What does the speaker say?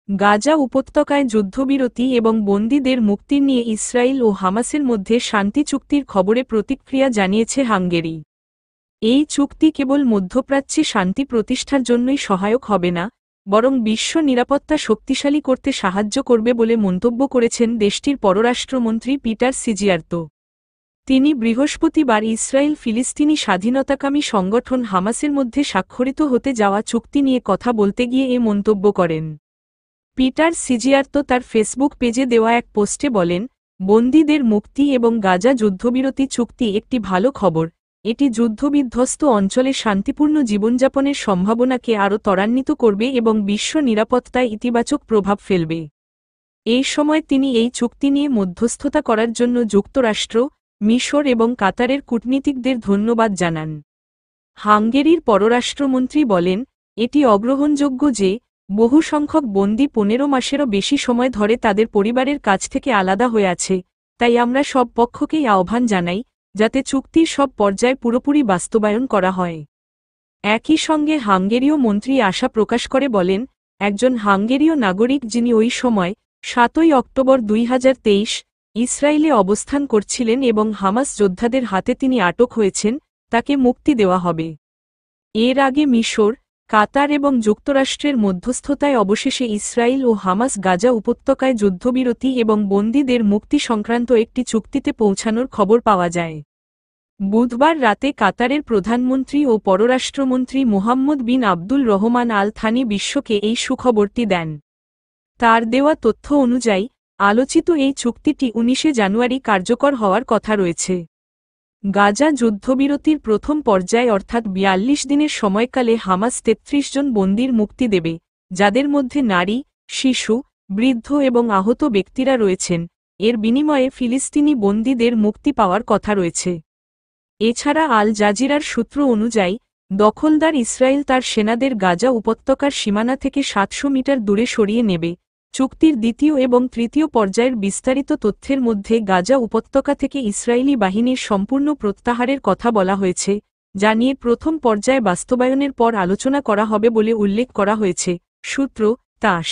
গাজা উপত্যকায় যুদ্ধবিরতি এবং বন্দীদের মুক্তির নিয়ে ইসরায়েল ও হামাসের মধ্যে শান্তি চুক্তির খবরে প্রতিক্রিয়া জানিয়েছে হাঙ্গেরি। এই চুক্তি কেবল মধ্যপ্রাচ্যে শান্তি প্রতিষ্ঠার জন্যই সহায়ক হবে না, বরং বিশ্ব নিরাপত্তা শক্তিশালী করতে সাহায্য করবে বলে মন্তব্য করেছেন দেশটির পররাষ্ট্রমন্ত্রী পিটার সিজিয়ার্তো। তিনি বৃহস্পতিবার ইসরায়েল ফিলিস্তিনি স্বাধীনতাকামী সংগঠন হামাসের মধ্যে স্বাক্ষরিত হতে যাওয়া চুক্তি নিয়ে কথা বলতে গিয়ে এ মন্তব্য করেন। পিটার সিজিয়ার্তো তার ফেসবুক পেজে দেওয়া এক পোস্টে বলেন, বন্দীদের মুক্তি এবং গাজা যুদ্ধবিরতি চুক্তি একটি ভালো খবর। এটি যুদ্ধবিধ্বস্ত অঞ্চলে শান্তিপূর্ণ জীবনযাপনের সম্ভাবনাকে আরও ত্বরান্বিত করবে এবং বিশ্ব নিরাপত্তায় ইতিবাচক প্রভাব ফেলবে। এই সময় তিনি এই চুক্তি নিয়ে মধ্যস্থতা করার জন্য যুক্তরাষ্ট্র, মিশর এবং কাতারের কূটনীতিকদের ধন্যবাদ জানান। হাঙ্গেরির পররাষ্ট্রমন্ত্রী বলেন, এটি অগ্রহণযোগ্য যে বহু সংখ্যক বন্দী 15 মাসেরও বেশি সময় ধরে তাদের পরিবারের কাছ থেকে আলাদা হয়ে আছে, তাই আমরা সব পক্ষকেই আহ্বান জানাই যাতে চুক্তির সব পর্যায়ে পুরোপুরি বাস্তবায়ন করা হয়। একই সঙ্গে হাঙ্গেরীয় মন্ত্রী আশা প্রকাশ করে বলেন, একজন হাঙ্গেরীয় নাগরিক যিনি ওই সময় 7 অক্টোবর 2023 ইসরায়েলে অবস্থান করছিলেন এবং হামাস যোদ্ধাদের হাতে তিনি আটক হয়েছেন, তাকে মুক্তি দেওয়া হবে। এর আগে মিশর, কাতার এবং যুক্তরাষ্ট্রের মধ্যস্থতায় অবশেষে ইসরায়েল ও হামাস গাজা উপত্যকায় যুদ্ধবিরতি এবং বন্দীদের মুক্তি সংক্রান্ত একটি চুক্তিতে পৌঁছানোর খবর পাওয়া যায়। বুধবার রাতে কাতারের প্রধানমন্ত্রী ও পররাষ্ট্রমন্ত্রী মোহাম্মদ বিন আব্দুল রহমান আল থানি বিশ্বকে এই সুখবরটি দেন। তার দেওয়া তথ্য অনুযায়ী আলোচিত এই চুক্তিটি 19 জানুয়ারি কার্যকর হওয়ার কথা রয়েছে। গাজা যুদ্ধবিরতির প্রথম পর্যায় অর্থাৎ 42 দিনের সময়কালে হামাস 33 জন বন্দীর মুক্তি দেবে, যাদের মধ্যে নারী, শিশু, বৃদ্ধ এবং আহত ব্যক্তিরা রয়েছেন। এর বিনিময়ে ফিলিস্তিনি বন্দীদের মুক্তি পাওয়ার কথা রয়েছে। এছাড়া আল জাজিরার সূত্র অনুযায়ী দখলদার ইসরায়েল তার সেনাদের গাজা উপত্যকার সীমানা থেকে 700 মিটার দূরে সরিয়ে নেবে। চুক্তির দ্বিতীয় এবং তৃতীয় পর্যায়ের বিস্তারিত তথ্যের মধ্যে গাজা উপত্যকা থেকে ইসরায়েলি বাহিনীর সম্পূর্ণ প্রত্যাহারের কথা বলা হয়েছে, যা নিয়ে প্রথম পর্যায়ে বাস্তবায়নের পর আলোচনা করা হবে বলে উল্লেখ করা হয়েছে। সূত্র তাস।